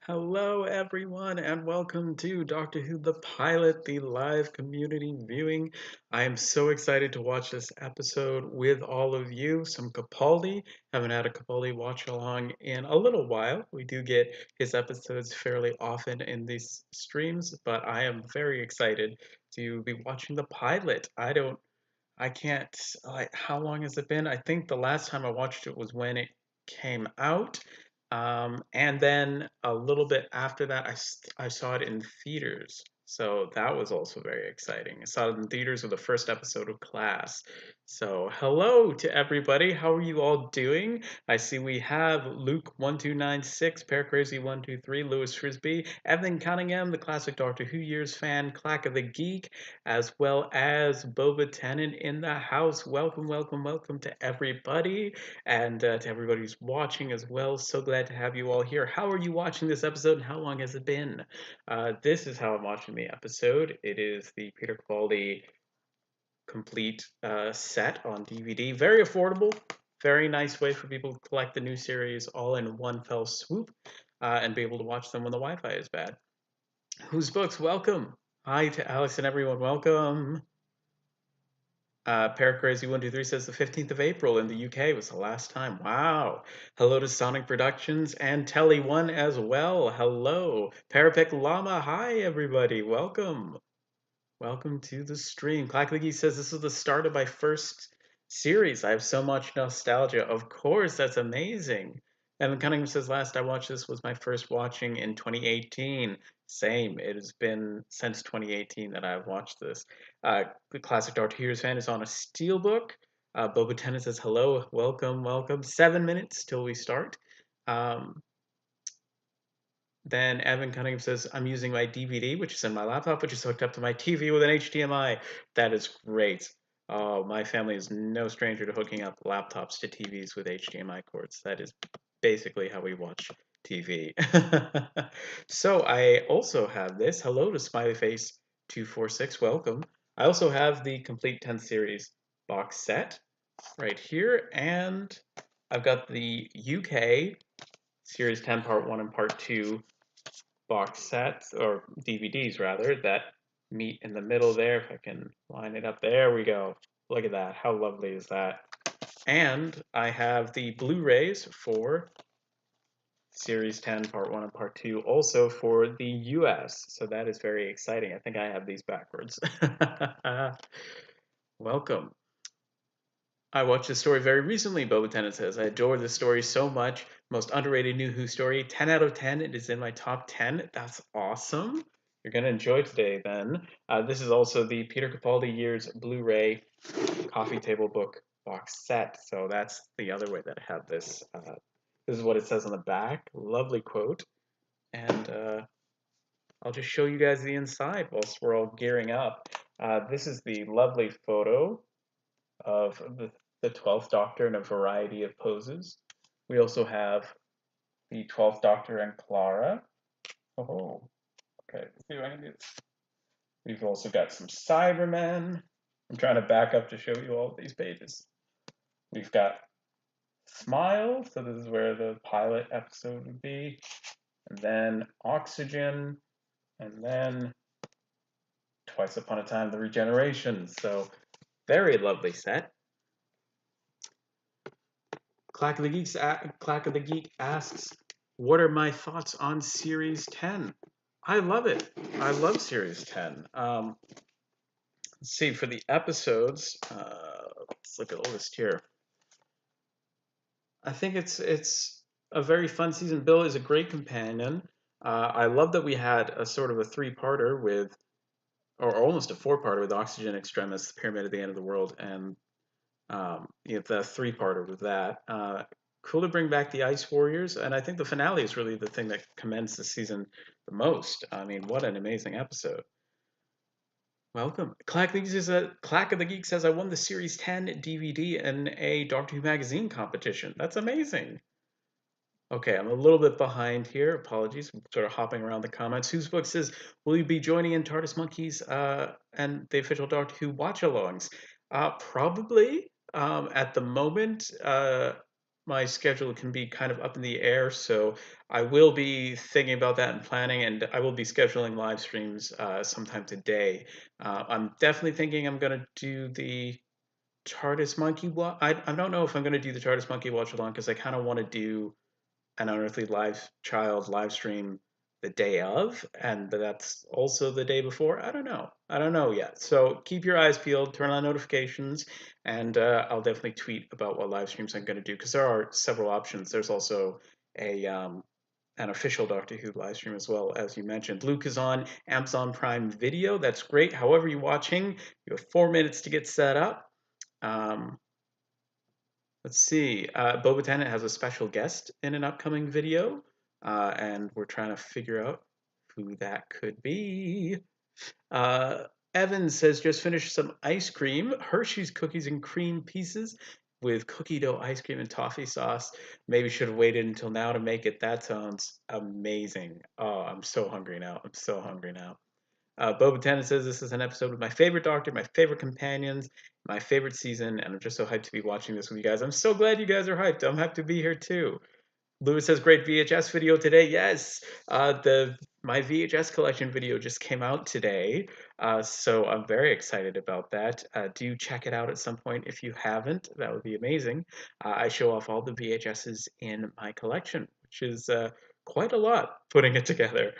Hello, everyone, and welcome to Doctor Who the Pilot, the live community viewing. I am so excited to watch this episode with all of you. Some Capaldi. Haven't had a Capaldi watch along in a little while. We do get his episodes fairly often in these streams, but I am very excited to be watching the pilot. I can't, like, how long has it been? I think the last time I watched it was when it came out. And then a little bit after that, I saw it in theaters. So that was also very exciting. I saw it in theaters with the first episode of Class. So hello to everybody. How are you all doing? I see we have Luke1296, Paracrazy123, Lewis Frisbee, Evan Cunningham, the classic Doctor Who years fan, Clack of the Geek, as well as Boba Tennant in the house. Welcome, welcome, welcome to everybody, and to everybody who's watching as well. So glad to have you all here. How are you watching this episode, and how long has it been? This is how I'm watching the episode. It is the Peter Capaldi complete set on DVD. Very affordable. Very nice way for people to collect the new series all in one fell swoop and be able to watch them when the Wi-Fi is bad. Whose books? Welcome. Hi to Alex and everyone. Welcome. Paracrazy123 says the 15th of April in the UK was the last time. Wow. Hello to Sonic Productions and Telly1 as well. Hello. Parapic Llama. Hi, everybody. Welcome. Welcome to the stream. Clackleggy says this is the start of my first series. I have so much nostalgia. Of course, that's amazing. Evan Cunningham says last I watched this was my first watching in 2018. Same. It has been since 2018 that I've watched this. The classic Doctor Who's fan is on a steelbook. Boba Tennant says hello, welcome, welcome. 7 minutes till we start. Then Evan Cunningham says, I'm using my DVD, which is in my laptop, which is hooked up to my TV with an HDMI. That is great. Oh, my family is no stranger to hooking up laptops to TVs with HDMI cords. That is basically how we watch TV. So I also have this. Hello to Smiley Face 246. Welcome. I also have the complete 10 series box set right here. And I've got the UK Series 10 Part 1 and Part 2 box sets, or DVDs rather, that meet in the middle there. If I can line it up, there we go. Look at that. How lovely is that? And I have the Blu-rays for Series 10 Part 1 and Part 2 also for the US. So that is very exciting. I think I have these backwards. Welcome. I watched this story very recently, Boba Tennant says. I adore this story so much. Most underrated New Who story. 10 out of 10. It is in my top 10. That's awesome. You're going to enjoy today then. This is also the Peter Capaldi Years Blu-ray coffee table book box set. So that's the other way that I have this. This is what it says on the back. Lovely quote. And I'll just show you guys the inside whilst we're all gearing up. This is the lovely photo of the 12th Doctor in a variety of poses. We also have the 12th Doctor and Clara. Oh, okay, let's see if I can do this. We've also got some Cybermen. I'm trying to back up to show you all of these pages. We've got Smile, so this is where the pilot episode would be. And then Oxygen, and then Twice Upon a Time, the Regeneration. So, very lovely set. Clack of the Geek asks, what are my thoughts on Series 10? I love it. I love Series 10. Let's see, for the episodes, let's look at the list here. I think it's a very fun season. Bill is a great companion. I love that we had a sort of a three-parter with, or almost a four-parter with Oxygen Extremis, the Pyramid at the End of the World, and the three-parter with that. Cool to bring back the Ice Warriors, and I think the finale is really the thing that commends the season the most. I mean, what an amazing episode. Welcome. Clack of the Geek says, I won the Series 10 DVD in a Doctor Who magazine competition. That's amazing. Okay, I'm a little bit behind here. Apologies. I'm sort of hopping around the comments. Whose book says, will you be joining in TARDIS Monkeys and the official Doctor Who watch-alongs? Probably. At the moment, my schedule can be kind of up in the air, so I will be thinking about that and planning, and I will be scheduling live streams sometime today. I'm definitely thinking I'm gonna do the TARDIS Monkey Watch. I don't know if I'm gonna do the TARDIS Monkey Watch along because I kind of want to do an Unearthly Live Child live stream the day of, and that's also the day before. I don't know. I don't know yet. So keep your eyes peeled, turn on notifications, and I'll definitely tweet about what live streams I'm going to do because there are several options. There's also a an official Doctor Who live stream as well, as you mentioned. Luke is on Amazon Prime Video. That's great. However you're watching, you have 4 minutes to get set up. Um, Let's see. Boba Tennant has a special guest in an upcoming video, and we're trying to figure out who that could be. Uh, Evan says just finished some ice cream, Hershey's cookies and cream pieces with cookie dough ice cream and toffee sauce. Maybe should have waited until now to make it. That sounds amazing. Oh, I'm so hungry now. I'm so hungry now. Boba Tennant says this is an episode with my favorite Doctor, my favorite companions, my favorite season, and I'm just so hyped to be watching this with you guys. I'm so glad you guys are hyped. I'm hyped to be here too. Lewis says great VHS video today. Yes, the my VHS collection video just came out today, so I'm very excited about that. Do check it out at some point if you haven't. That would be amazing. I show off all the VHSs in my collection, which is quite a lot putting it together.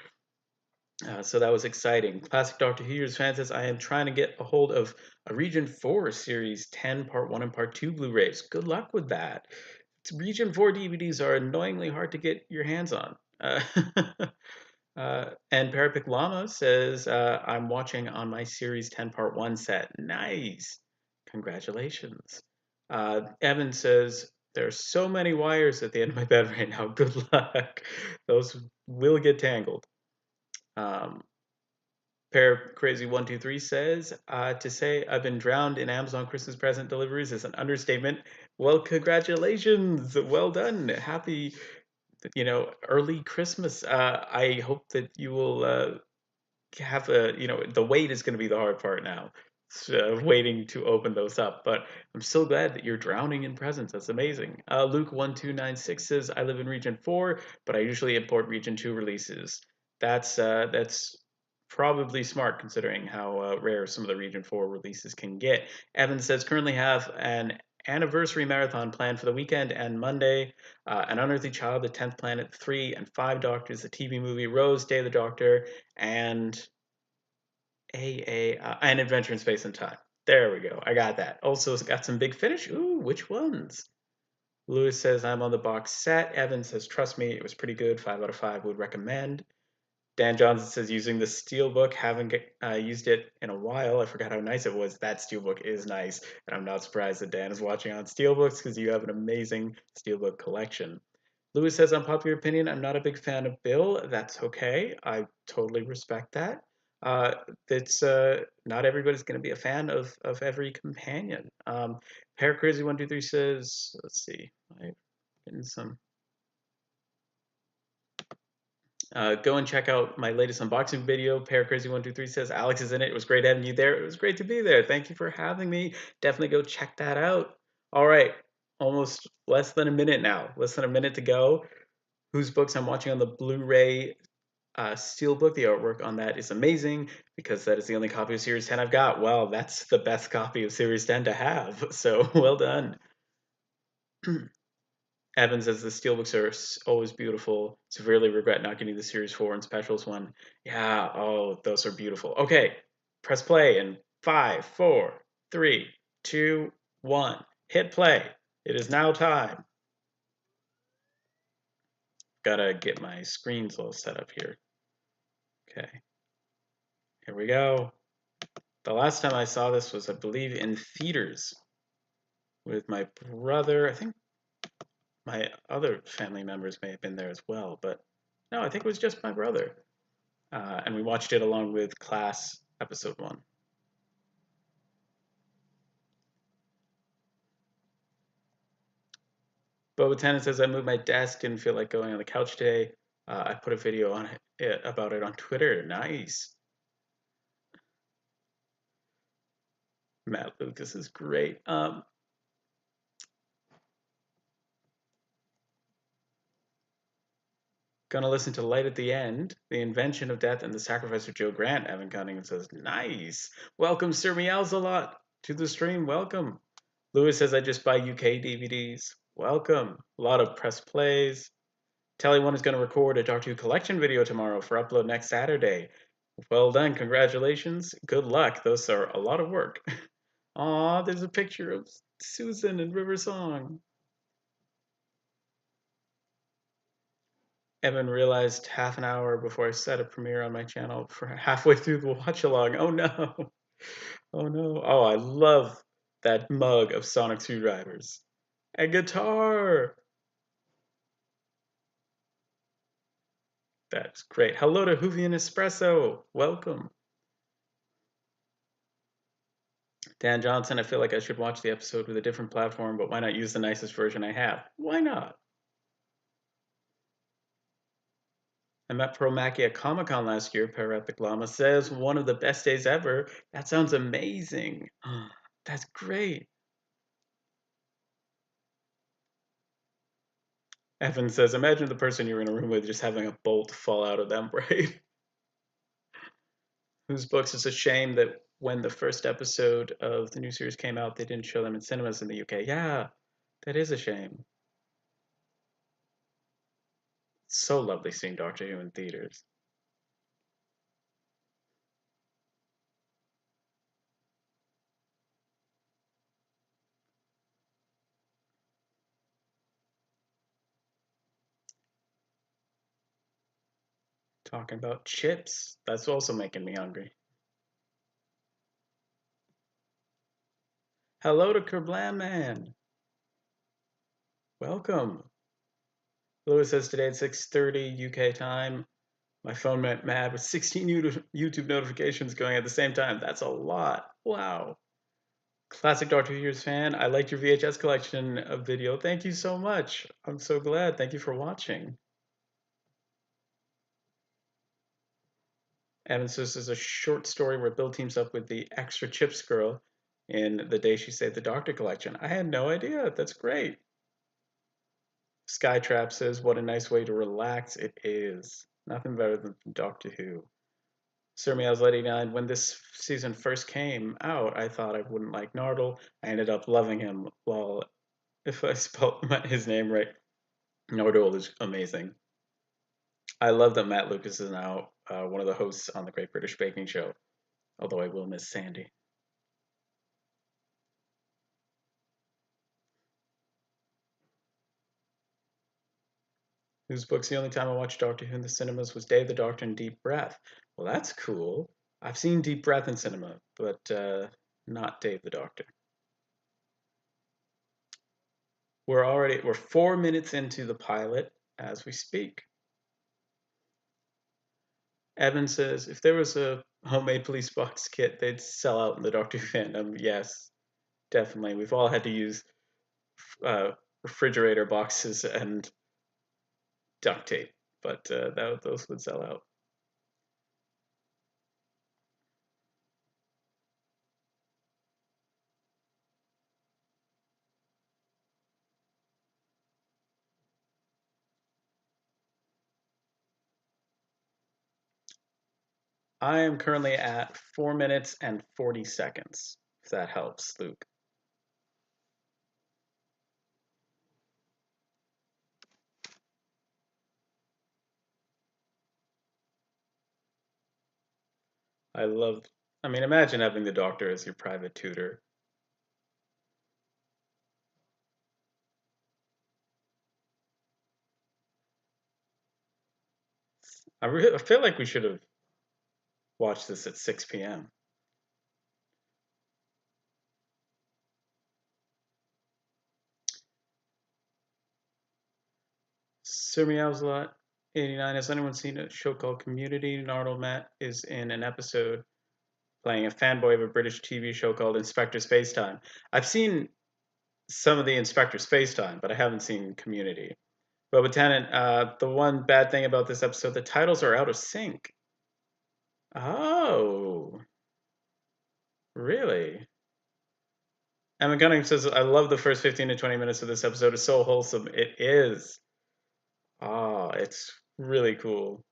So that was exciting. Classic Doctor Who fan says, I am trying to get a hold of a Region 4 Series 10 Part 1 and Part 2 Blu-rays. Good luck with that. Region 4 DVDs are annoyingly hard to get your hands on. And Parapic Llama says, I'm watching on my Series 10 Part 1 set. Nice. Congratulations. Evan says, there's so many wires at the end of my bed right now. Good luck. Those will get tangled. Pair Crazy 123 says, to say I've been drowned in Amazon Christmas present deliveries is an understatement. Well, congratulations. Well done. Happy, early Christmas. I hope that you will have the wait is going to be the hard part now. Waiting to open those up, but I'm so glad that you're drowning in presents. That's amazing. Luke1296 says, I live in Region 4, but I usually import Region 2 releases. That's probably smart considering how rare some of the Region 4 releases can get. Evan says, currently have an anniversary marathon planned for the weekend and Monday. An Unearthly Child, The 10th Planet, 3 and 5 Doctors, the TV movie, Rose, Day of the Doctor, and an Adventure in Space and Time. There we go. I got that. Also, it's got some Big Finish. Ooh, which ones? Lewis says I'm on the box set. Evan says trust me, it was pretty good. 5 out of 5 would recommend. Dan Johnson says using the Steelbook, haven't used it in a while. I forgot how nice it was. That Steelbook is nice, and I'm not surprised that Dan is watching on Steelbooks because you have an amazing Steelbook collection. Lewis says, unpopular opinion, I'm not a big fan of Bill. That's okay. I totally respect that. Uh, it's not everybody's going to be a fan of every companion. Hair Crazy 123 says, let's see, I'm getting some. Go and check out my latest unboxing video. Paracrazy123 says, Alex is in it. It was great having you there. It was great to be there. Thank you for having me. Definitely go check that out. All right, almost less than a minute now. Less than a minute to go. Whose books I'm watching on the Blu-ray Steelbook. The artwork on that is amazing because that is the only copy of Series 10 I've got. Well, that's the best copy of Series 10 to have. So well done. Evan says the steelbooks are always beautiful. Severely regret not getting the Series 4 and Specials one. Yeah, oh, those are beautiful. Okay, press play in 5, 4, 3, 2, 1. Hit play. It is now time. Gotta get my screens all set up here. Okay, here we go. The last time I saw this was, I believe, in theaters with my brother. I think my other family members may have been there as well, but no, I think it was just my brother. And we watched it along with Class Episode 1. Boba Tennant says, I moved my desk, didn't feel like going on the couch today. I put a video on it about it on Twitter. Nice. Matt Lucas is great. Gonna listen to Light at the End, The Invention of Death and the Sacrifice of Joe Grant. Evan Cunningham says, nice. Welcome, Sir Meows a lot to the stream. Welcome. Lewis says, I just buy UK DVDs. Welcome. A lot of press plays. Telly1 is going to record a Doctor Who collection video tomorrow for upload next Saturday. Well done. Congratulations. Good luck. Those are a lot of work. Aw, there's a picture of Susan and River Song. Evan realized half an hour before I set a premiere on my channel for halfway through the watch along. Oh no. Oh no. Oh, I love that mug of Sonic Screwdrivers. A guitar. That's great. Hello to Hoovian Espresso. Welcome. Dan Johnson, I feel like I should watch the episode with a different platform, but why not use the nicest version I have? Why not? I met Pearl Mackie at Comic-Con last year. Paraphic Llama says, one of the best days ever. That sounds amazing. That's great. Evan says, imagine the person you're in a room with just having a bolt fall out of them brain. Whose books? It's a shame that when the first episode of the new series came out, they didn't show them in cinemas in the UK. Yeah, that is a shame. It's so lovely seeing Doctor Who in theaters. Talking about chips. That's also making me hungry. Hello to Kerblam Man. Welcome. Lewis says today at 6:30 UK time, my phone went mad with 16 YouTube notifications going at the same time. That's a lot. Wow. Classic Doctor Who Years fan. I liked your VHS collection of video. Thank you so much. I'm so glad. Thank you for watching. Evan says there's a short story where Bill teams up with the Extra Chips girl in The Day She Saved the Doctor collection. I had no idea. That's great. Skytrap says, what a nice way to relax it is. Nothing better than Doctor Who. Sir Meows 89, when this season first came out, I thought I wouldn't like Nardole. I ended up loving him. Well, if I spelled his name right, Nardole is amazing. I love that Matt Lucas is now one of the hosts on the Great British Baking Show, although I will miss Sandy. Whose books? The only time I watched Doctor Who in the cinemas was Day of the Doctor and Deep Breath. Well, that's cool. I've seen Deep Breath in cinema, but not Day of the Doctor. We're 4 minutes into the pilot as we speak. Evan says, if there was a homemade police box kit, they'd sell out in the Doctor Who fandom. Yes, definitely. We've all had to use refrigerator boxes and duct tape, but those would sell out. I am currently at 4 minutes and 40 seconds, if that helps, Luke. I mean, imagine having the Doctor as your private tutor. I feel like we should have watched this at 6 p.m. Sir Meowslot 89. Has anyone seen a show called Community? Nardole Matt is in an episode playing a fanboy of a British TV show called Inspector Spacetime. I've seen some of the Inspector Spacetime, but I haven't seen Community. But Lieutenant, the one bad thing about this episode, the titles are out of sync. Oh, really? Emma Cunningham says, I love the first 15 to 20 minutes of this episode. It's so wholesome. It is. Ah, it's Really cool.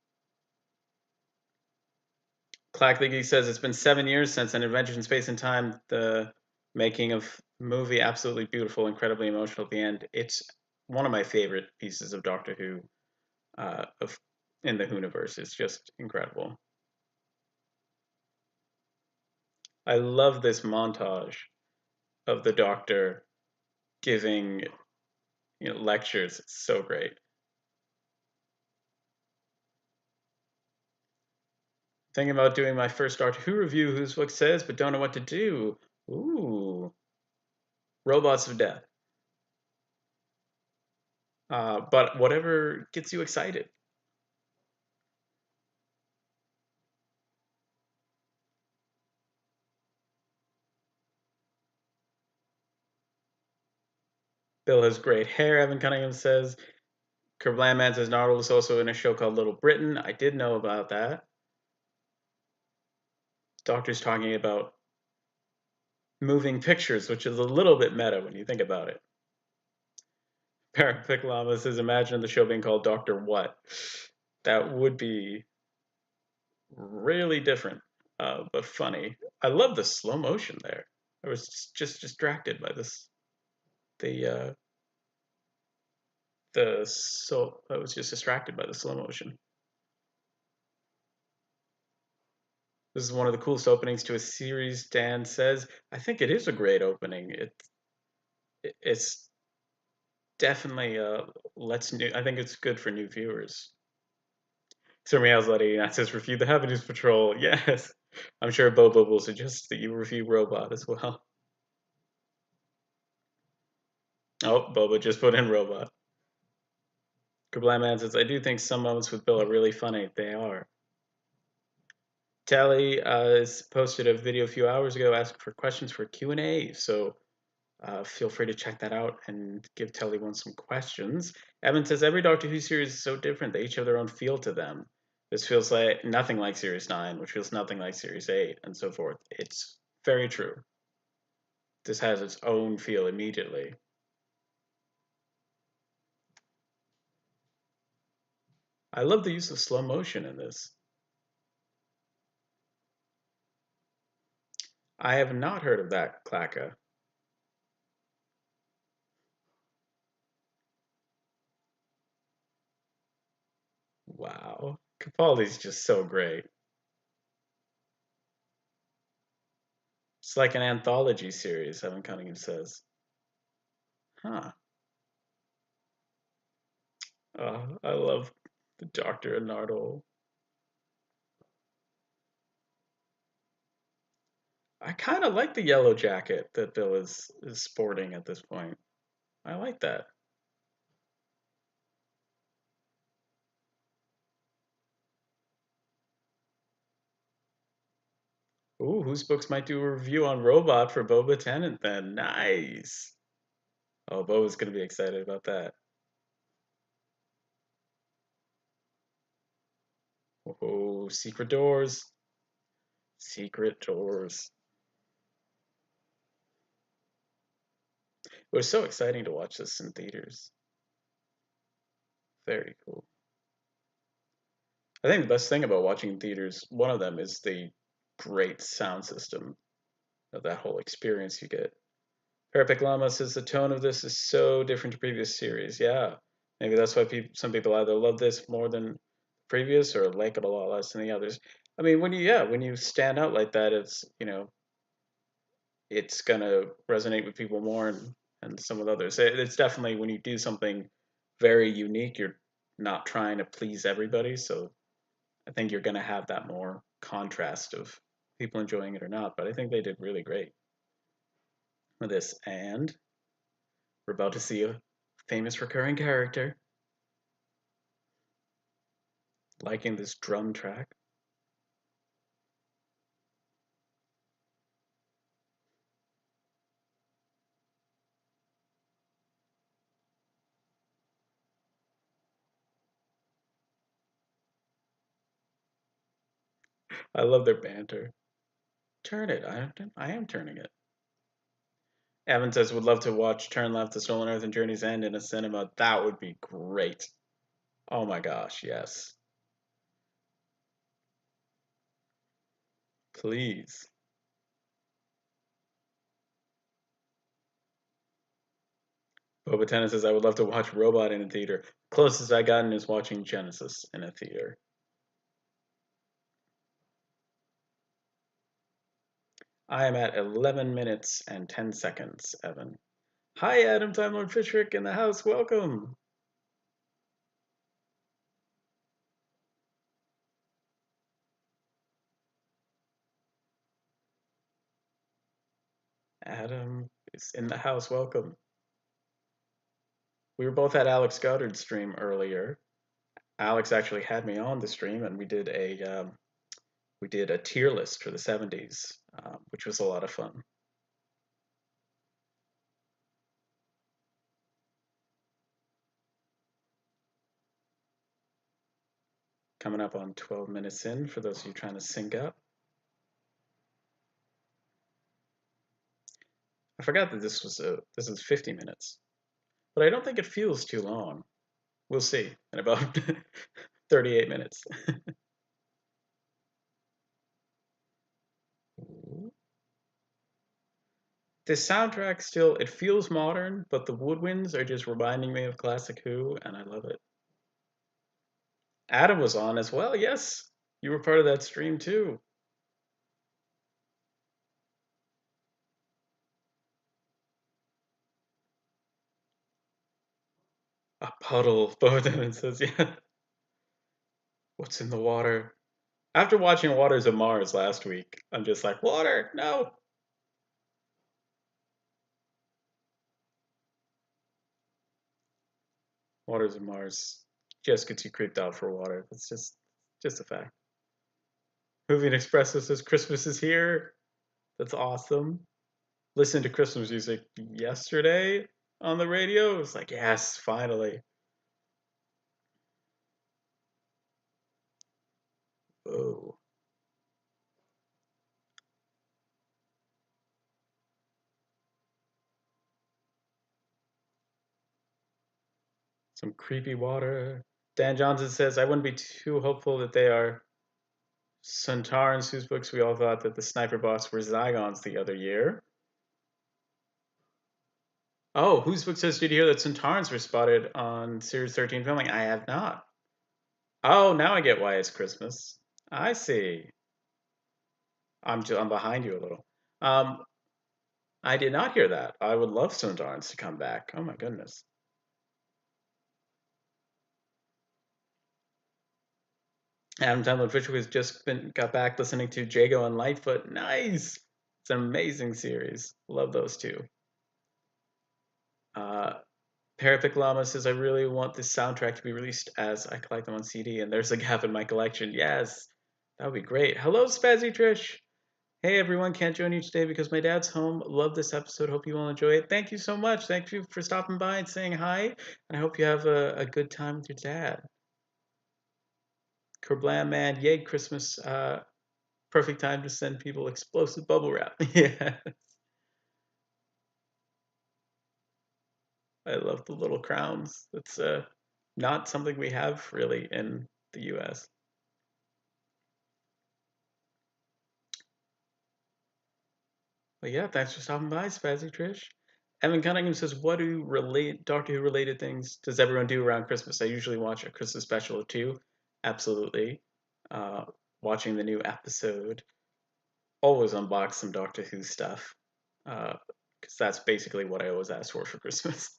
Clackligy says it's been 7 years since An Adventure in Space and Time. The making of movie absolutely beautiful, incredibly emotional at the end. It's one of my favorite pieces of Doctor Who, of in the Whoniverse. It's just incredible. I love this montage of the Doctor giving lectures. It's so great. Thinking about doing my first Doctor Who review. Whose book says, but don't know what to do. Ooh, Robots of Death. But whatever gets you excited. Bill has great hair, Evan Cunningham says. Kerblam says Nardole is also in a show called Little Britain. I did know about that. Doctor's talking about moving pictures, which is a little bit meta when you think about it. Parapic Llama says, imagine the show being called Doctor What. That would be really different, but funny. I love the slow motion there. I was just distracted by this. The I was just distracted by the slow motion. This is one of the coolest openings to a series, Dan says. I think it is a great opening. It's definitely lets new. I think it's good for new viewers. So Meow's letting that says review the Happiness Patrol. Yes, I'm sure Bobo will suggest that you review Robot as well. Oh, Bobo just put in Robot. Kablam says, I do think some moments with Bill are really funny. They are. Tally posted a video a few hours ago asking for questions for Q&A. So feel free to check that out and give Telly one some questions. Evan says every Doctor Who series is so different. They each have their own feel to them. This feels like nothing like Series 9, which feels nothing like Series 8, and so forth. It's very true. This has its own feel immediately. I love the use of slow motion in this. I have not heard of that, Clacka. Wow. Capaldi's just so great. It's like an anthology series, Evan Cunningham says. Huh. I love the Doctor and Nardole. I kind of like the yellow jacket that Bill is sporting at this point. I like that. Ooh, whose books might do a review on Robot for Boba Tennant then? Nice. Oh, Boba's gonna be excited about that. Oh, secret doors. Secret doors. It was so exciting to watch this in theaters. Very cool. I think the best thing about watching in theaters, one of them is the great sound system of that whole experience you get. Parapic Llama says the tone of this is so different to previous series. Yeah, maybe that's why some people either love this more than previous or like it a lot less than the others. I mean, when you stand out like that, it's gonna resonate with people more and some of the others. It's definitely when you do something very unique, you're not trying to please everybody. So I think you're gonna have that more contrast of people enjoying it or not. But I think they did really great with this, and we're about to see a famous recurring character liking this drum track. I love their banter. Turn it. I am turning it. Evan says would love to watch Turn Left, The Stolen Earth, and Journey's End in a cinema. That would be great. Oh my gosh, yes. Please. Boba Tennis says, I would love to watch Robot in a theater. Closest I gotten is watching Genesis in a theater. I am at 11 minutes and 10 seconds, Evan. Hi, Adam, Time Lord Fishrick in the house. Welcome. Adam is in the house. Welcome. We were both at Alex Goddard's stream earlier. Alex actually had me on the stream, and we did a tier list for the 70s, which was a lot of fun. Coming up on 12 minutes in for those of you trying to sync up. I forgot that this is 50 minutes, but I don't think it feels too long. We'll see in about 38 minutes. The soundtrack still, it feels modern, but the woodwinds are just reminding me of classic Who, and I love it. Adam was on as well. Yes, you were part of that stream too. A puddle, Bowden says, yeah. What's in the water? After watching Waters of Mars last week, I'm just like, water, no. Waters of Mars just gets you creeped out for water. That's just a fact. Moving Expresso says Christmas is here. That's awesome. Listened to Christmas music yesterday on the radio. It was like, yes, finally. Whoa. Some creepy water. Dan Johnson says, I wouldn't be too hopeful that they are Centaurans, whose books we all thought that the sniper boss were Zygons the other year. Oh, whose book says, did you hear that Centaurans were spotted on Series 13 filming? I have not. Oh, now I get why it's Christmas. I see. I'm behind you a little. Um, I did not hear that. I would love Centaurans to come back. Oh my goodness. Adam Templin Fisher has just got back listening to Jago and Lightfoot. Nice. It's an amazing series. Love those two. Parapic Llama says, I really want this soundtrack to be released as I collect them on CD, and there's a gap in my collection. Yes, that would be great. Hello, Spazzy Trish. Hey, everyone. Can't join you today because my dad's home. Love this episode. Hope you all enjoy it. Thank you so much. Thank you for stopping by and saying hi, and I hope you have a good time with your dad. Kerblam, man. Yay, Christmas. Perfect time to send people explosive bubble wrap. Yeah. I love the little crowns. It's not something we have really in the US. But yeah, thanks for stopping by, Spazzy Trish. Evan Cunningham says, what do Doctor Who related things does everyone do around Christmas? I usually watch a Christmas special or two. Absolutely. Uh, Watching the new episode. Always unbox some Doctor Who stuff. Because that's basically what I always ask for Christmas.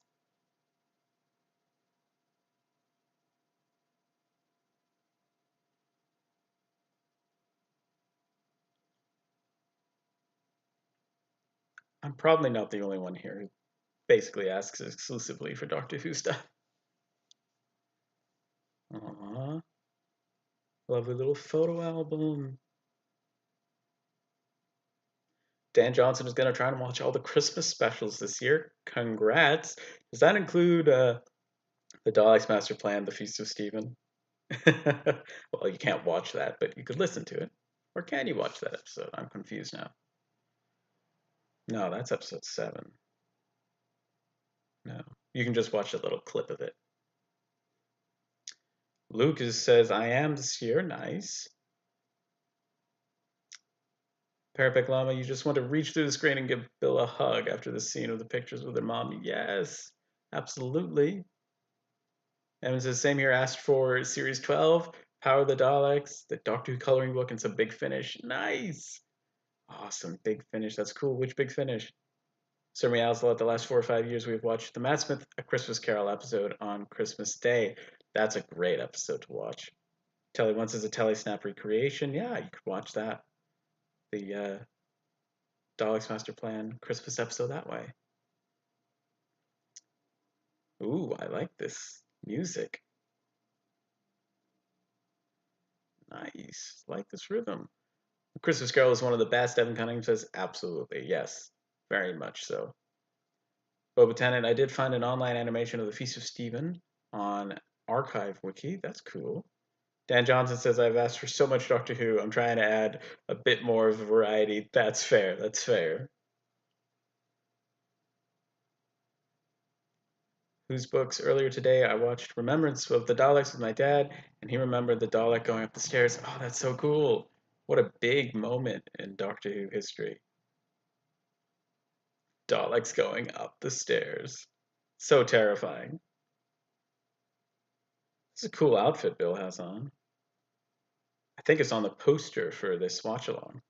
I'm probably not the only one here who basically asks exclusively for Doctor Who stuff. Aww. Lovely little photo album. Dan Johnson is going to try and watch all the Christmas specials this year. Congrats. Does that include the Daleks Master Plan, The Feast of Stephen? Well, you can't watch that, but you could listen to it. Or can you watch that episode? I'm confused now. No, that's episode 7. No. You can just watch a little clip of it. Lucas says, I am this year. Nice. Parapet Llama, you just want to reach through the screen and give Bill a hug after the scene of the pictures with her mom. Yes, absolutely. Evan says, same here, asked for Series 12, Power of the Daleks, the Doctor Who coloring book, and some Big Finish. Nice. Awesome. Big Finish. That's cool. Which Big Finish? Sir Meowslet, the last 4 or 5 years, we've watched the Matt Smith A Christmas Carol episode on Christmas Day. That's a great episode to watch. Telly Once is a Telly Snap recreation. Yeah, you could watch that. The Daleks Master Plan Christmas episode that way. Ooh, I like this music. Nice. I like this rhythm. Christmas Carol is one of the best. Evan Cunningham says, absolutely. Yes, very much so. Boba Tennant, I did find an online animation of the Feast of Stephen on Archive Wiki. That's cool. Dan Johnson says, I've asked for so much Doctor Who. I'm trying to add a bit more of a variety. That's fair. That's fair. Whose books? Earlier today, I watched Remembrance of the Daleks with my dad, and he remembered the Dalek going up the stairs. Oh, that's so cool. What a big moment in Doctor Who history. Daleks going up the stairs. So terrifying. It's a cool outfit Bill has on. I think it's on the poster for this watch along.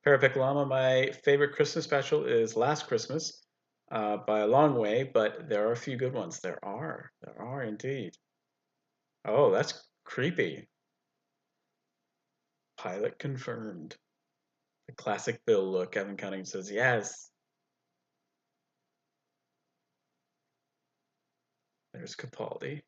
Parapet Llama, my favorite Christmas special is Last Christmas by a long way, but there are a few good ones. There are indeed. Oh, that's creepy. Pilot confirmed. The classic Bill look. Evan Cunningham says yes. There's Capaldi.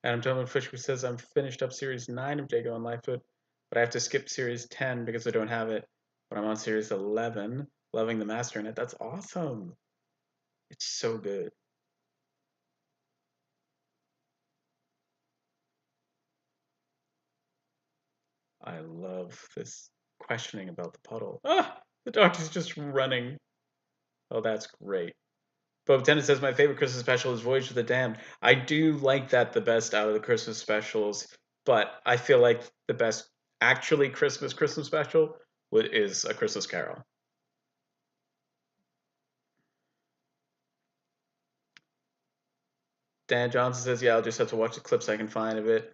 Adam Tillman Fisher says I'm finished up series 9 of Jago and Lightfoot, but I have to skip series 10 because I don't have it. But I'm on series 11, loving the master in it. That's awesome. It's so good. I love this questioning about the puddle. Ah, the doctor's just running. Oh, that's great. Bob Tennant says my favorite Christmas special is Voyage of the Damned. I do like that the best out of the Christmas specials, but I feel like the best actually Christmas special is A Christmas Carol. Dan Johnson says, yeah, I'll just have to watch the clips I can find of it,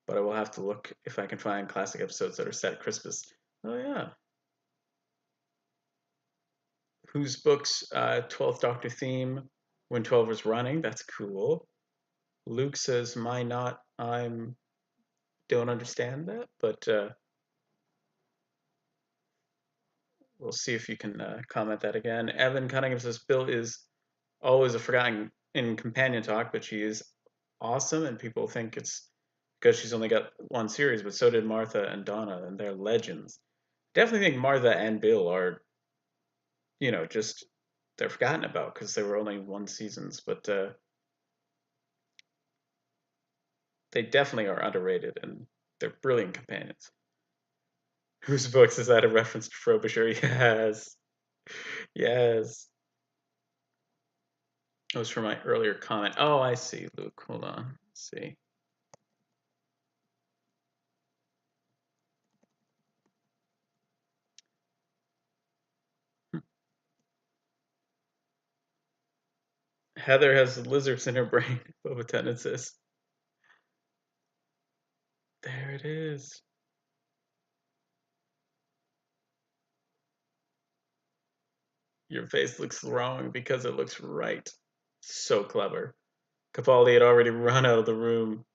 but I will have to look if I can find classic episodes that are set at Christmas. Oh, yeah. Whose books, 12th Doctor theme when 12 was running? That's cool. Luke says, "My not." I'm don't understand that, but we'll see if you can comment that again. Evan Cunningham says, "Bill is always a forgotten in companion talk, but she is awesome, and people think it's because she's only got one series, but so did Martha and Donna, and they're legends. Definitely think Martha and Bill are, just they're forgotten about because they were only one seasons, but they definitely are underrated, and they're brilliant companions." Whose books is that a reference to Frobisher? Yes. Yes. It was from my earlier comment. Oh, I see, Luke. Hold on. Let's see. Heather has lizards in her brain. Boba Tennant says. There it is. Your face looks wrong because it looks right. So clever. Capaldi had already run out of the room.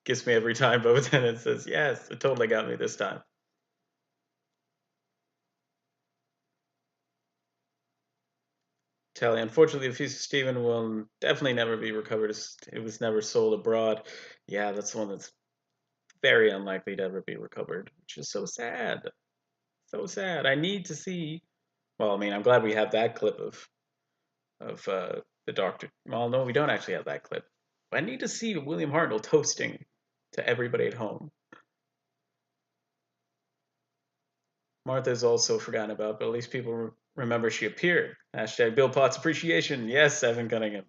Gets me every time. Boba Tennant says, yes, it totally got me this time. Tally. Unfortunately, the Feast of Stephen will definitely never be recovered. It was never sold abroad. Yeah, that's the one that's very unlikely to ever be recovered, which is so sad. So sad. I need to see. Well, I mean, I'm glad we have that clip of the Doctor. Well, no, we don't actually have that clip. I need to see William Hartnell toasting to everybody at home. Martha's also forgotten about, but at least people remember she appeared. Hashtag Bill Potts appreciation. Yes, Evan Cunningham.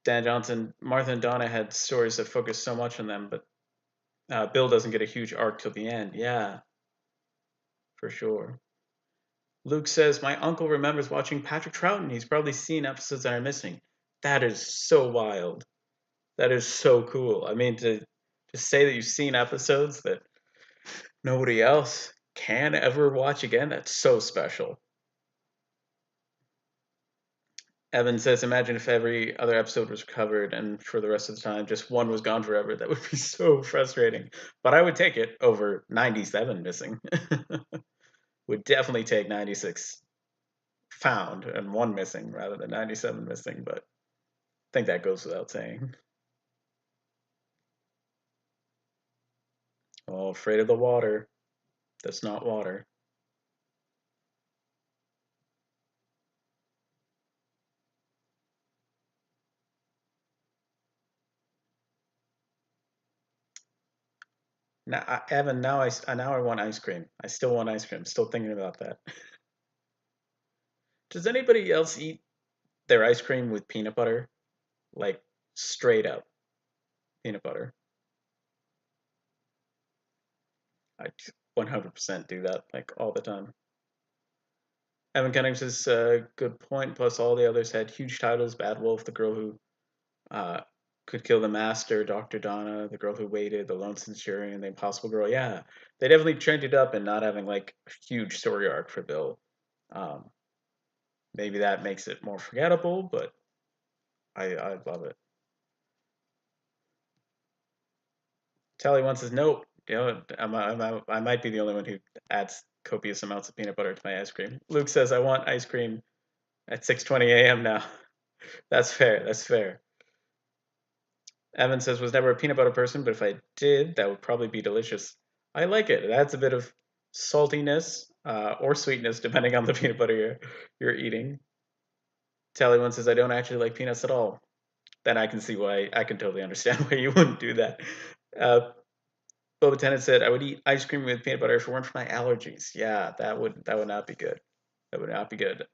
Dan Johnson, Martha and Donna had stories that focused so much on them, but Bill doesn't get a huge arc till the end. Yeah, for sure. Luke says, my uncle remembers watching Patrick Troughton. He's probably seen episodes that are missing. That is so wild. That is so cool. I mean, to say that you've seen episodes that nobody else can ever watch again, that's so special. Evan says, imagine if every other episode was covered and for the rest of the time just one was gone forever. That would be so frustrating. But I would take it over 97 missing. Would definitely take 96 found and one missing rather than 97 missing, but I think that goes without saying. Oh, afraid of the water. That's not water. Now, Evan, now I want ice cream. I still want ice cream. Still thinking about that. Does anybody else eat their ice cream with peanut butter? Like straight up peanut butter. I 100% do that like all the time. Evan Cunnings is a good point. Plus, all the others had huge titles: Bad Wolf, The Girl Who uh, Could Kill the Master, Dr. Donna, The Girl Who Waited, The Lone Centurion, The Impossible Girl. Yeah, they definitely trained it up and not having like a huge story arc for Bill. Um, maybe that makes it more forgettable, but I love it. Tally once says, nope. You know, I might be the only one who adds copious amounts of peanut butter to my ice cream. Luke says, I want ice cream at 6:20 a.m. now. That's fair. That's fair. Evan says, was never a peanut butter person, but if I did, that would probably be delicious. I like it. It adds a bit of saltiness or sweetness, depending on the peanut butter you're eating. Tally one says, I don't actually like peanuts at all. Then I can see why, I can totally understand why you wouldn't do that. Uh, Boba Tennant said, I would eat ice cream with peanut butter if it weren't for my allergies. Yeah, that would not be good. That would not be good.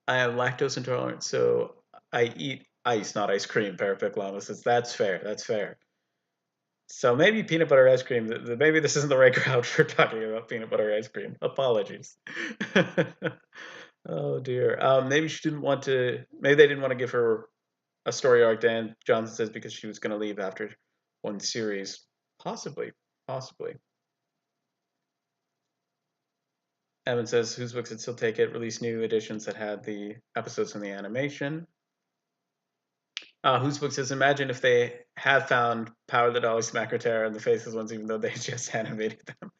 I am lactose intolerant, so I eat ice, not ice cream. Parapic Llama says, that's fair. That's fair. So maybe peanut butter ice cream. Maybe this isn't the right crowd for talking about peanut butter ice cream. Apologies. Oh dear. Maybe she didn't want to. Maybe they didn't want to give her a story arc. Dan Johnson says because she was going to leave after one series. Possibly. Possibly. Evan says whose books would still take it. Release new editions that had the episodes from the animation. Whose book says, imagine if they had found Power the Dolly Smackerterra and the Faceless Ones, even though they just animated them.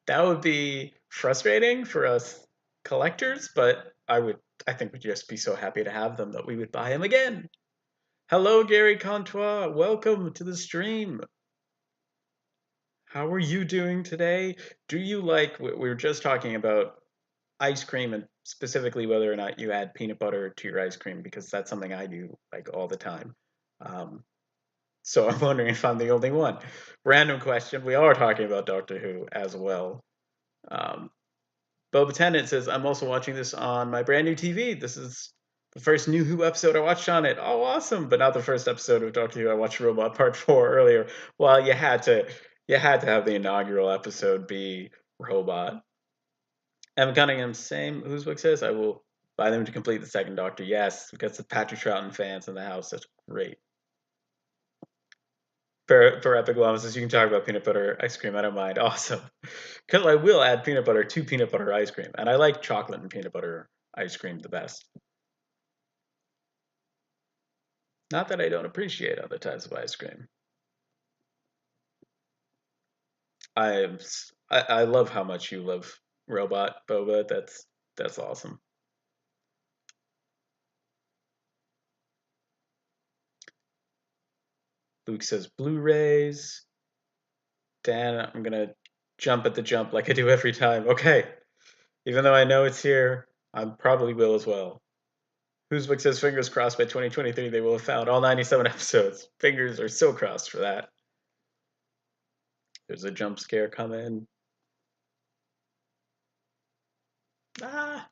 That would be frustrating for us collectors, but I think we'd just be so happy to have them that we would buy them again. Hello, Gary Contois. Welcome to the stream. How are you doing today? Do you like, we were just talking about ice cream and specifically whether or not you add peanut butter to your ice cream, because that's something I do like all the time. Um, so I'm wondering if I'm the only one. Random question. We are talking about Doctor Who as well. Um, Boba Tennant says, I'm also watching this on my brand new TV. This is the first new Who episode I watched on it. Oh, awesome. But not the first episode of Doctor Who. I watched Robot Part 4 earlier. Well, you had to have the inaugural episode be Robot. Evan Cunningham, same. Whose book says I will buy them to complete the second Doctor. Yes, because the Patrick Troughton fans in the house. That's great. For Epic Llama says you can talk about peanut butter ice cream. I don't mind. Awesome. Because I will add peanut butter to peanut butter ice cream. And I like chocolate and peanut butter ice cream the best. Not that I don't appreciate other types of ice cream. I love how much you love Robot Boba. That's awesome. Luke says Blu-rays. Dan, I'm gonna jump at the jump like I do every time. Okay. Even though I know it's here, I probably will as well. Whose book says fingers crossed by 2023 they will have found all 97 episodes. Fingers are so crossed for that. There's a jump scare coming. Ah.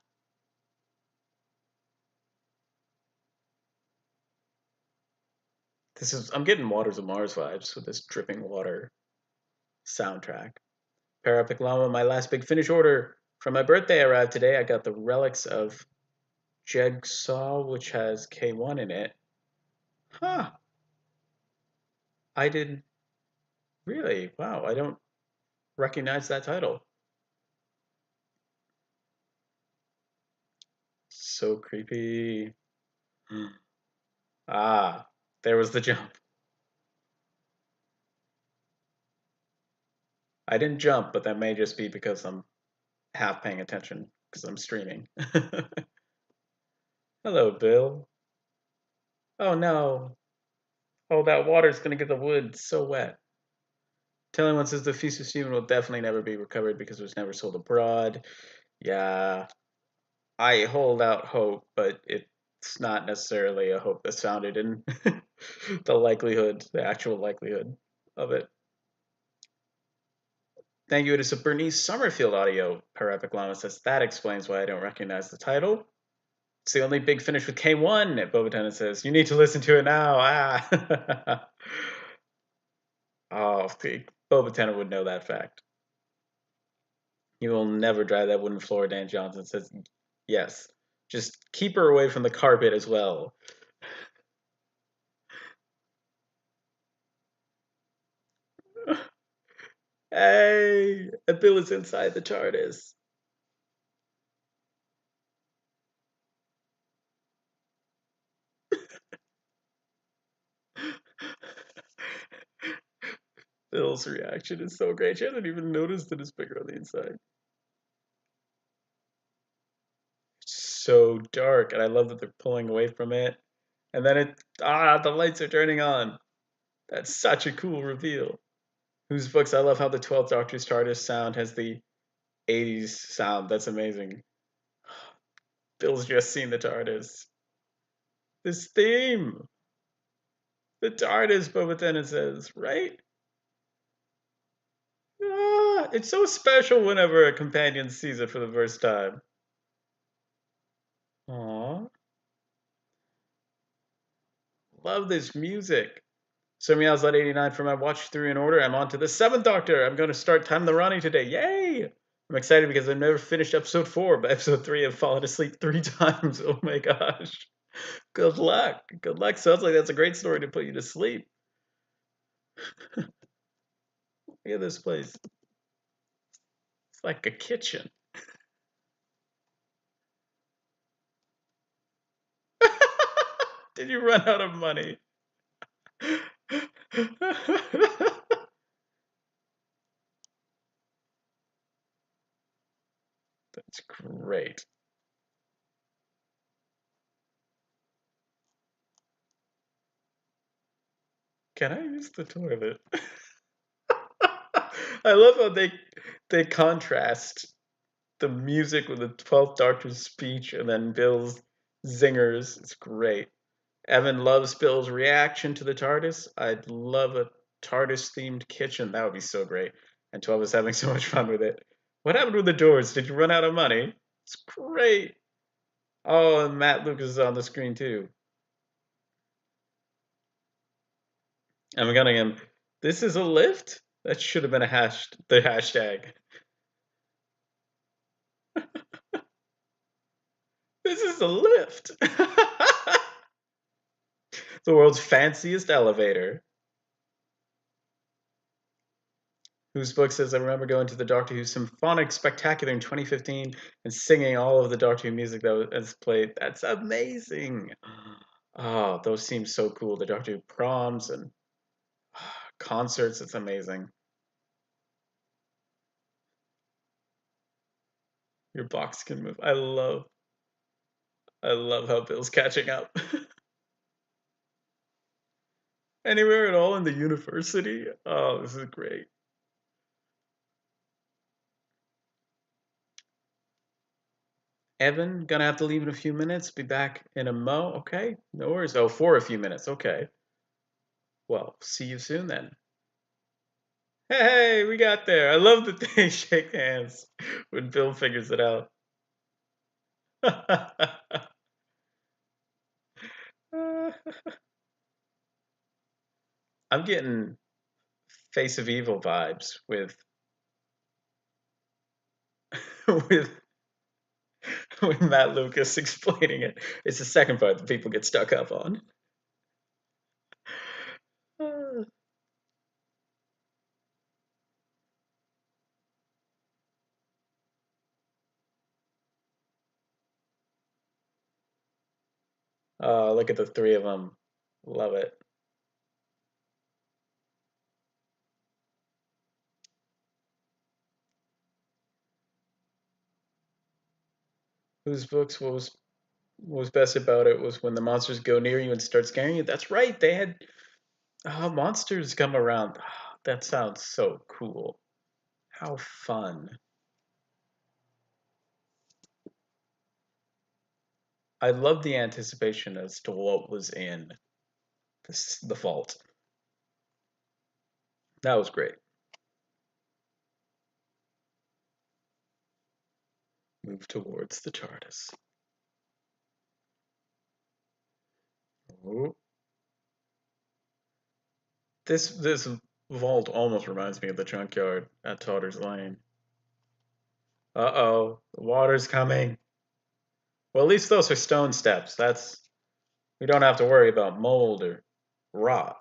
I'm getting Waters of Mars vibes with this dripping water soundtrack. Parapic Llama, my last big finish order from my birthday arrived today. I got the Relics of Jigsaw, which has K1 in it. Huh. I did really. Wow, I don't recognize that title. So creepy. Ah, there was the jump. I didn't jump, but that may just be because I'm half paying attention because I'm streaming. Hello, Bill. Oh no. Oh, that water's gonna get the wood so wet. Telling one says the Feast of Stephen will definitely never be recovered because it was never sold abroad. Yeah, I hold out hope, but it's not necessarily a hope that's founded in the actual likelihood of it. Thank you to Bernice Summerfield Audio. Parapic Llama says that explains why I don't recognize the title. It's the only big finish with K1. Boba says you need to listen to it now. Ah. Oh, Boba would know that fact. He will never drive that wooden floor. Dan Johnson says yes. Just keep her away from the carpet as well. Hey, Bill is inside the TARDIS. Bill's reaction is so great. She hasn't even noticed that it's bigger on the inside. It's so dark, and I love that they're pulling away from it. And then the lights are turning on. That's such a cool reveal. Whose books? I love how the 12th Doctor's TARDIS sound has the 80s sound. That's amazing. Bill's just seen the TARDIS. This theme. The TARDIS, Boba Tennant says, right? Ah, it's so special whenever a companion sees it for the first time. Aww. Love this music. So Meow's at 89 for my watch through in order. I'm on to the 7th Doctor. I'm going to start Time the Ronnie today. Yay! I'm excited because I've never finished episode 4, but episode 3 I've fallen asleep 3 times. Oh my gosh. Good luck. Good luck. Sounds like that's a great story to put you to sleep. Look at this place. It's like a kitchen. Did you run out of money? That's great. Can I use the toilet? I love how they contrast the music with the 12th Doctor's speech and then Bill's zingers. It's great. Evan loves Bill's reaction to the TARDIS. I'd love a TARDIS themed kitchen. That would be so great. And 12 is having so much fun with it. What happened with the doors? Did you run out of money? It's great. Oh, and Matt Lucas is on the screen too. I'm gonna him. This is a lift? That should have been the hashtag. This is a lift. The world's fanciest elevator. Whose book says, I remember going to the Doctor Who Symphonic Spectacular in 2015 and singing all of the Doctor Who music that was played. That's amazing. Oh, those seem so cool. The Doctor Who proms and concerts. It's amazing. Your box can move. I love how Bill's catching up. Anywhere at all in the university? Oh, this is great. Evan, gonna have to leave in a few minutes. Be back in a mo. Okay, no worries. Oh, for a few minutes. Okay. Well, see you soon then. Hey, we got there. I love that they shake hands when Bill figures it out. I'm getting Face of Evil vibes with with with Matt Lucas explaining it. It's the second part that people get stuck up on. Look at the three of them. Love it. Whose books what was best about it was when the monsters go near you and start scaring you. That's right. They had monsters come around. That sounds so cool. How fun. I love the anticipation as to what was in the vault. That was great. Move towards the TARDIS. Ooh. This vault almost reminds me of the junkyard at Totter's Lane. Uh-oh, the water's coming. Well, at least those are stone steps. We don't have to worry about mold or rot.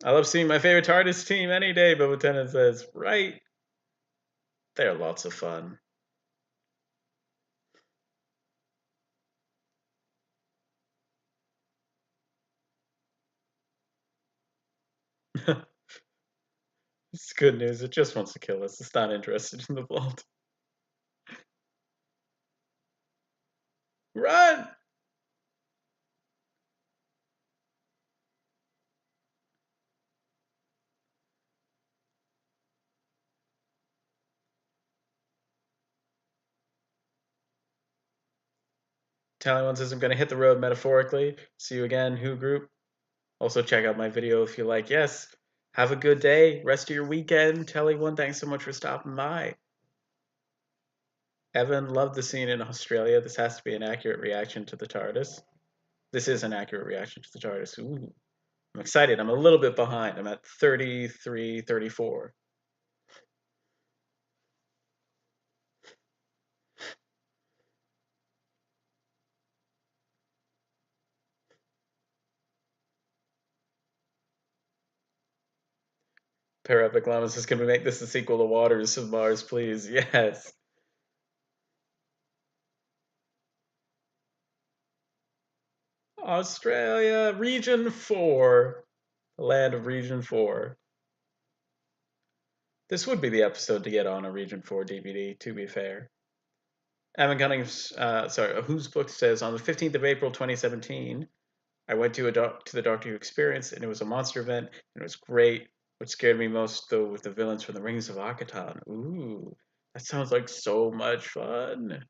I love seeing my favorite TARDIS team any day, but Lieutenant says, right? They're lots of fun. It's good news. It just wants to kill us. It's not interested in the vault. Run! Talon says I'm going to hit the road metaphorically. See you again, Who Group. Also, check out my video if you like. Yes, have a good day. Rest of your weekend. Telly1, thanks so much for stopping by. Evan, loved the scene in Australia. This has to be an accurate reaction to the TARDIS. This is an accurate reaction to the TARDIS. Ooh, I'm excited. I'm a little bit behind. I'm at 33, 34. Paraepic Llamas is going to make this the sequel to Waters of Mars, please. Yes. Australia, Region 4. The land of Region 4. This would be the episode to get on a Region 4 DVD, to be fair. Evan Cunningham's, Whose Book says, on the 15th of April 2017, I went to the Doctor Who experience, and it was a monster event, and it was great. What scared me most, though, was the villains from the Rings of Akaton. Ooh, that sounds like so much fun.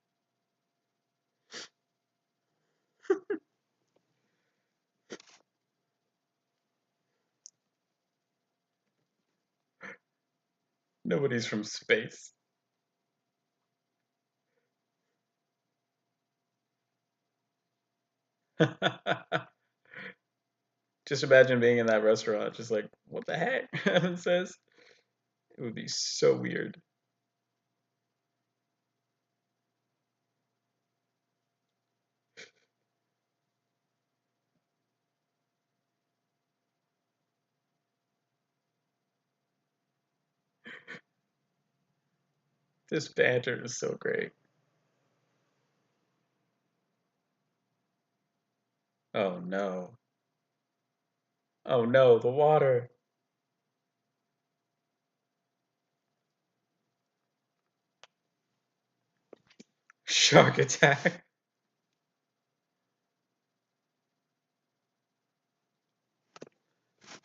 Nobody's from space. Just imagine being in that restaurant, just like, what the heck? Evan says. It would be so weird. This banter is so great. Oh no. Oh no, the water. Shark attack.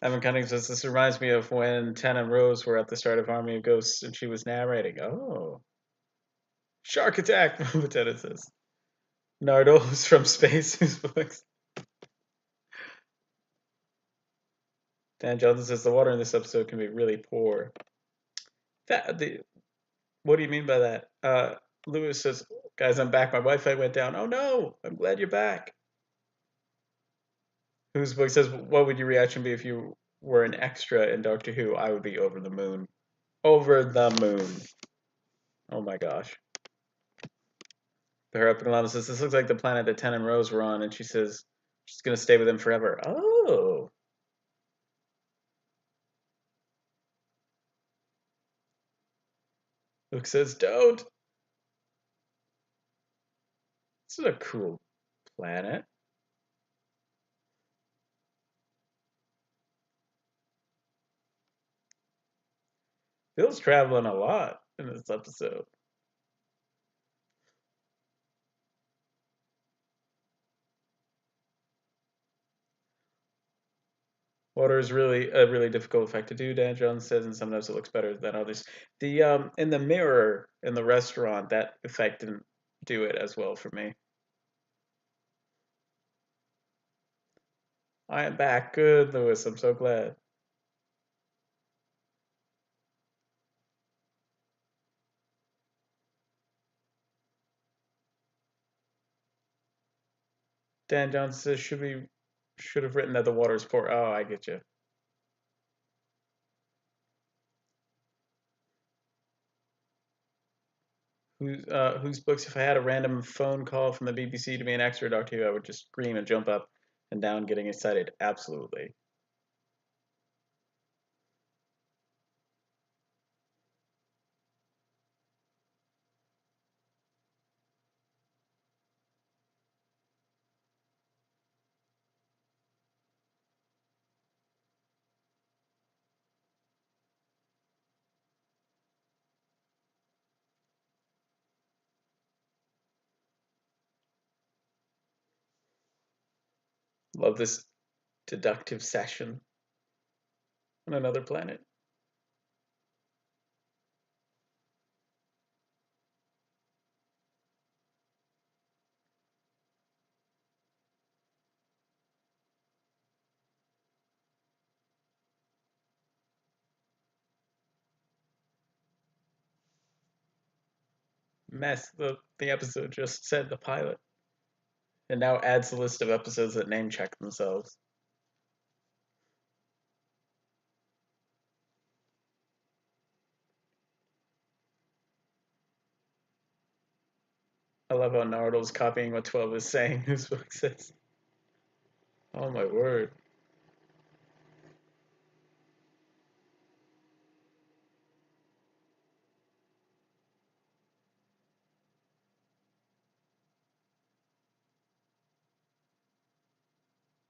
Evan Cunningham says this reminds me of when Ten and Rose were at the start of Army of Ghosts and she was narrating. Oh. Shark attack, Lieutenant says. Nardo, who's from space, whose books. Dan Johnson says the water in this episode can be really poor. What do you mean by that? Lewis says, guys, I'm back. My Wi-Fi went down. Oh no, I'm glad you're back. Whose book says, what would your reaction be if you were an extra in Doctor Who? I would be over the moon. Over the moon. Oh my gosh. The Her Epicolama says, this looks like the planet that Ten and Rose were on, and she says she's going to stay with them forever. Oh. Luke says, don't. This is a cool planet. Phil's traveling a lot in this episode. Water is really a really difficult effect to do, Dan Jones says, and sometimes it looks better than others. The in the mirror in the restaurant, that effect didn't do it as well for me. I am back. Good, Lewis. I'm so glad. Dan Jones says should have written that the water is poor. Oh, I get you. Whose books? If I had a random phone call from the BBC to be an extra Doctor Who, I would just scream and jump up and down, getting excited. Absolutely. Love this deductive session on another planet. Mess. The episode just said the pilot, and now adds the list of episodes that name check themselves. I love how Nardle's copying what 12 is saying. Whose book says? Oh my word.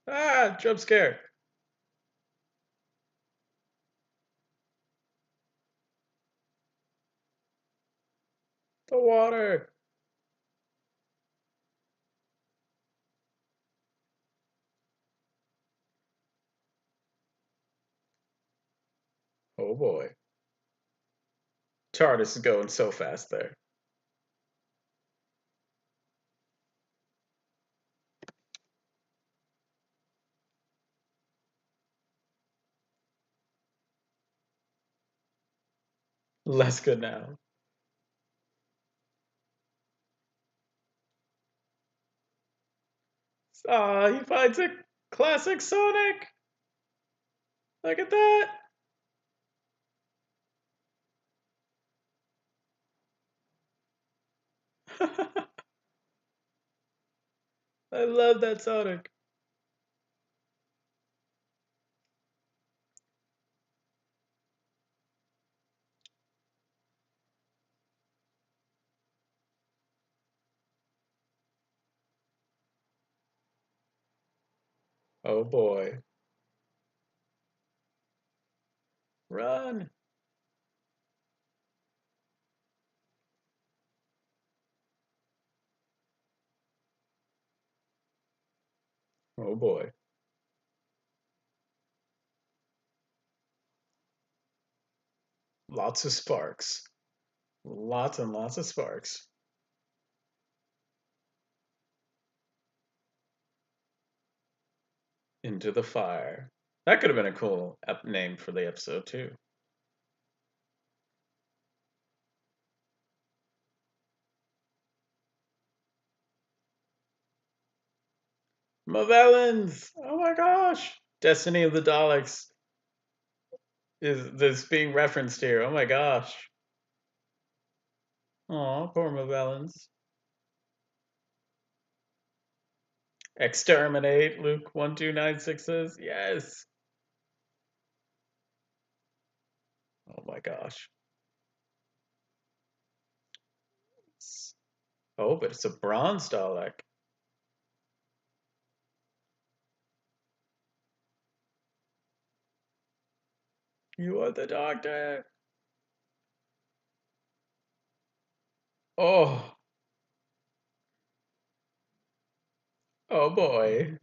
Ah, jump scare. The water. Oh boy. TARDIS is going so fast there. Less good now. Ah, he finds a classic Sonic. Look at that. I love that Sonic. Oh boy. Run. Oh boy. Lots of sparks. Lots and lots of sparks. Into the fire. That could have been a cool name for the episode too. Movellans! Oh my gosh! Destiny of the Daleks is this being referenced here. Oh my gosh. Aw, poor Movellans. Exterminate, Luke 1296 says. Yes. Oh my gosh. Oh, but it's a bronze Dalek. You are the doctor. Oh. Oh boy.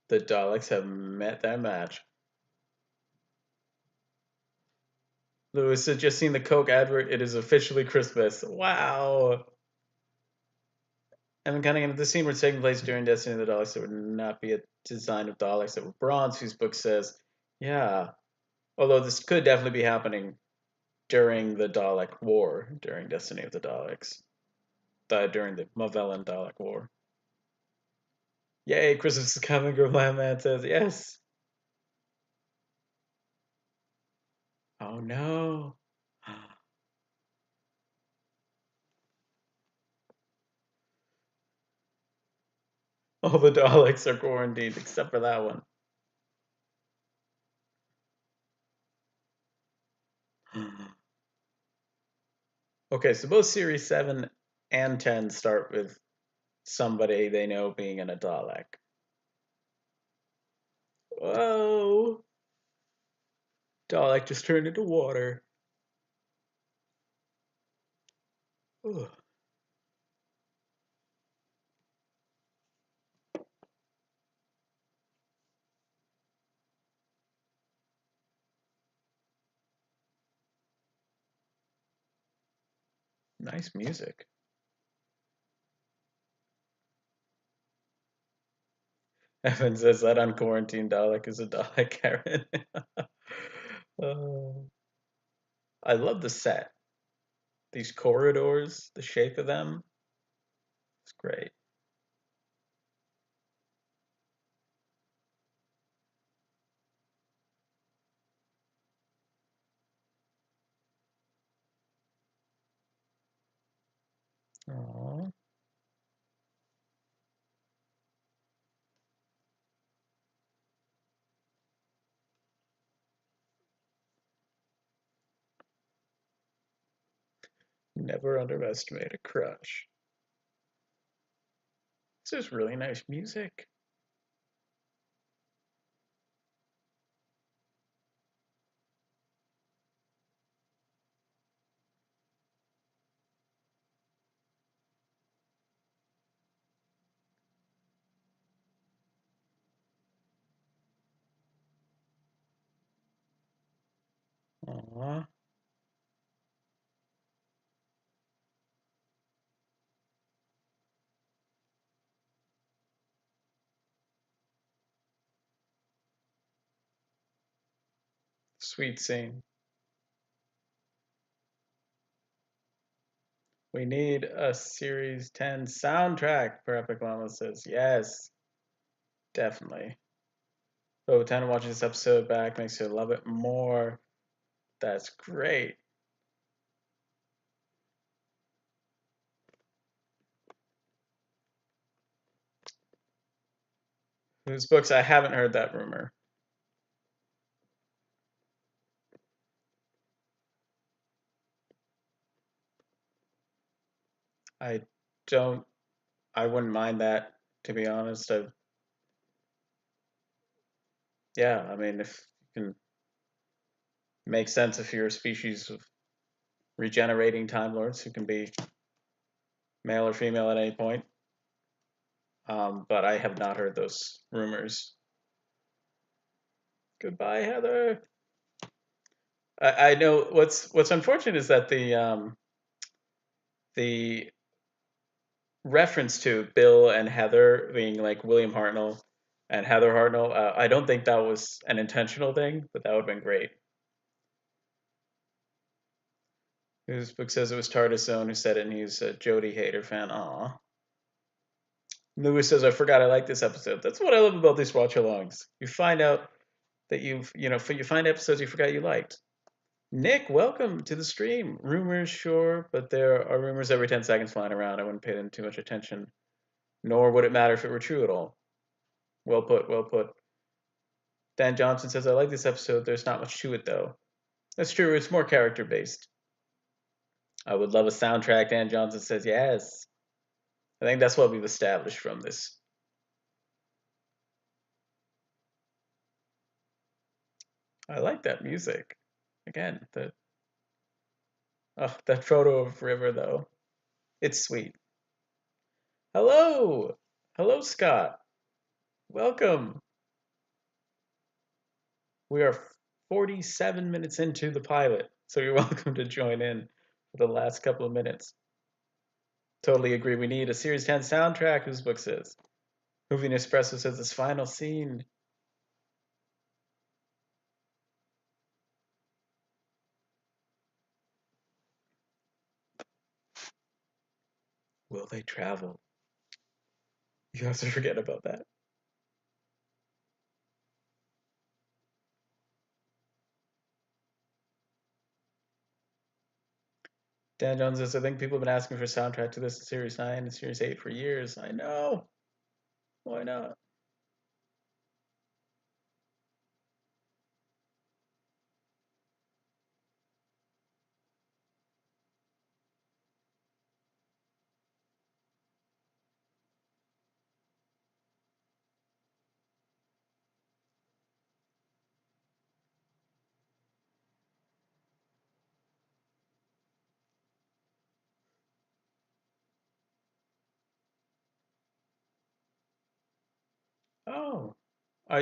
The Daleks have met their match. Lewis has just seen the Coke advert. It is officially Christmas. Wow. And kind of if the scene were taking place during Destiny of the Daleks, there would not be a design of Daleks that were bronze, whose book says, yeah. Although this could definitely be happening during the Dalek War, during Destiny of the Daleks. During the Mavellan Dalek War. Yay, Christmas is coming, Grimland Man says, yes. Oh no. All the Daleks are quarantined except for that one. Okay, so both Series 7 and 10 start with somebody they know being in a Dalek. Whoa! Dalek just turned into water. Ugh. Nice music. Evan says that unquarantined Dalek is a Dalek Karen. Oh. I love the set. These corridors, the shape of them. It's great. Aww. Never underestimate a crush. This is really nice music. Aww. Sweet scene. We need a Series 10 soundtrack, Per Epic Llama says. Yes, definitely. Oh, 10 watching this episode back makes you love it more. That's great. Whose books? I haven't heard that rumor. I don't. I wouldn't mind that, to be honest. Yeah, I mean, if you can make sense if you're a species of regenerating Time Lords who can be male or female at any point. But I have not heard those rumors. Goodbye, Heather. I know what's unfortunate is that the reference to Bill and Heather being like William Hartnell and Heather Hartnell. I don't think that was an intentional thing, but that would have been great. His book says it was Tardison who said it, and he's a Jodie Hader fan. Aw. Lewis says, I forgot I like this episode. That's what I love about these watch alongs. You find out that you find episodes you forgot you liked. Nick, welcome to the stream. Rumors, sure, but there are rumors every 10 seconds flying around. I wouldn't pay them too much attention, nor would it matter if it were true at all. Well put, well put. Dan Johnson says, I like this episode. There's not much to it, though. That's true. It's more character based. I would love a soundtrack. Dan Johnson says, yes. I think that's what we've established from this. I like that music. Again, that photo of River, though. It's sweet. Hello. Hello, Scott. Welcome. We are 47 minutes into the pilot, so you're welcome to join in for the last couple of minutes. Totally agree. We need a Series 10 soundtrack, whose book says. Movie Nespresso says this final scene. Will they travel? You have to forget about that. Dan Jones says, I think people have been asking for a soundtrack to this in Series 9 and Series 8 for years. I know. Why not? Oh.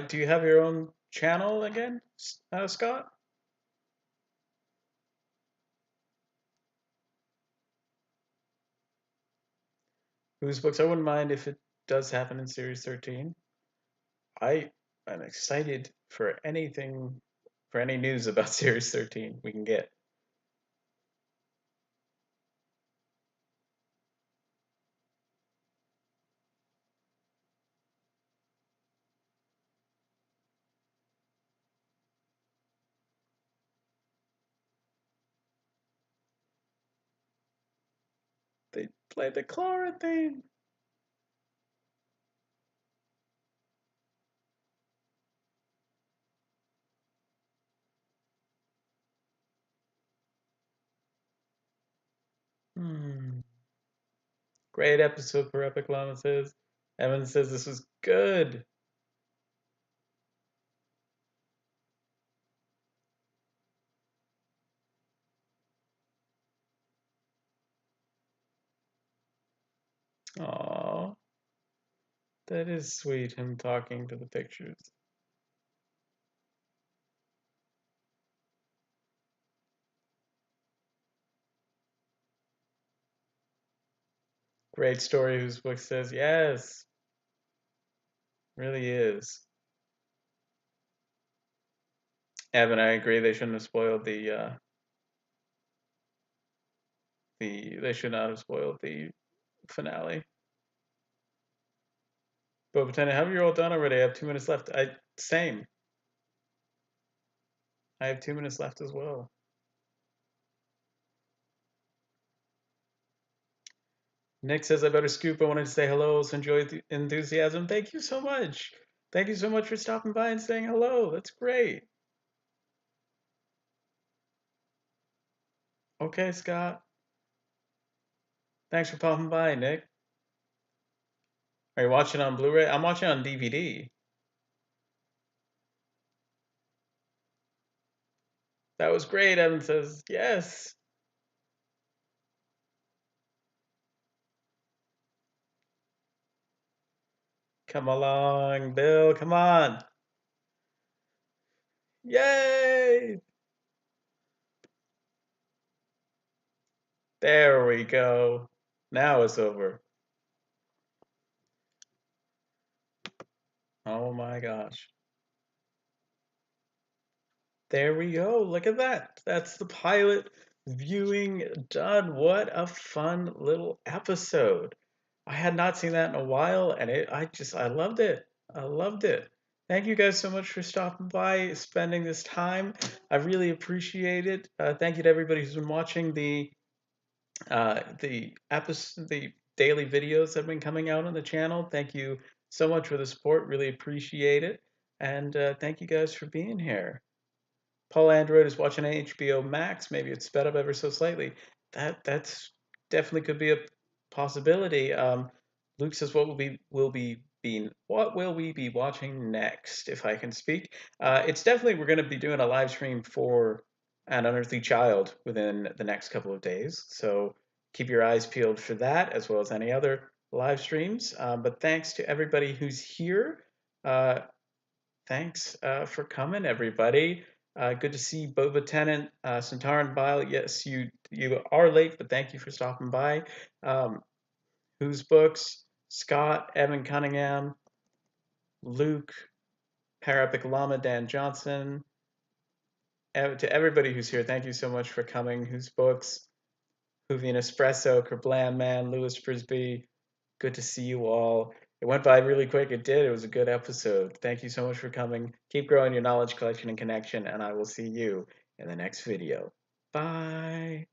Do you have your own channel again, Scott? Whose books? I wouldn't mind if it does happen in Series 13. I am excited for anything, for any news about Series 13 we can get. They played the Clara theme. Great episode for Epic Llama says. Evan says this was good. Aww. That is sweet, him talking to the pictures. Great story whose book says, yes. Really is. Evan, I agree they shouldn't have spoiled they should not have spoiled the finale. But pretend, have you all done already? I have 2 minutes left. Same. I have 2 minutes left as well. Nick says I better scoop. I wanted to say hello, so enjoy the enthusiasm. Thank you so much. Thank you so much for stopping by and saying hello. That's great. Okay, Scott. Thanks for popping by, Nick. Are you watching on Blu-ray? I'm watching on DVD. That was great, Evan says. Yes. Come along, Bill. Come on. Yay! There we go. Now it's over. Oh my gosh. There we go. Look at that. That's the pilot viewing done. What a fun little episode. I had not seen that in a while, and I loved it. I loved it. Thank you guys so much for stopping by, spending this time. I really appreciate it. Thank you to everybody who's been watching the daily videos that have been coming out on the channel. Thank you so much for the support. Really appreciate it. And thank you guys for being here. Paul Android is watching HBO Max. Maybe it's sped up ever so slightly. That's definitely could be a possibility. Luke says, what will we be watching next?" If I can speak, it's definitely we're going to be doing a live stream for An Unearthly Child within the next couple of days. So keep your eyes peeled for that, as well as any other live streams. But thanks to everybody who's here. Uh, Thanks for coming, everybody. Good to see Boba Tennant, Centauran Bile. Yes, you are late, but thank you for stopping by. Whose Books, Scott, Evan Cunningham, Luke, Parapic Lama, Dan Johnson. To everybody who's here, thank you so much for coming. Whose Books, Hoovy Espresso, Kerblam Man, Lewis Frisbee. Good to see you all. It went by really quick. It did. It was a good episode. Thank you so much for coming. Keep growing your knowledge collection and connection, and I will see you in the next video. Bye.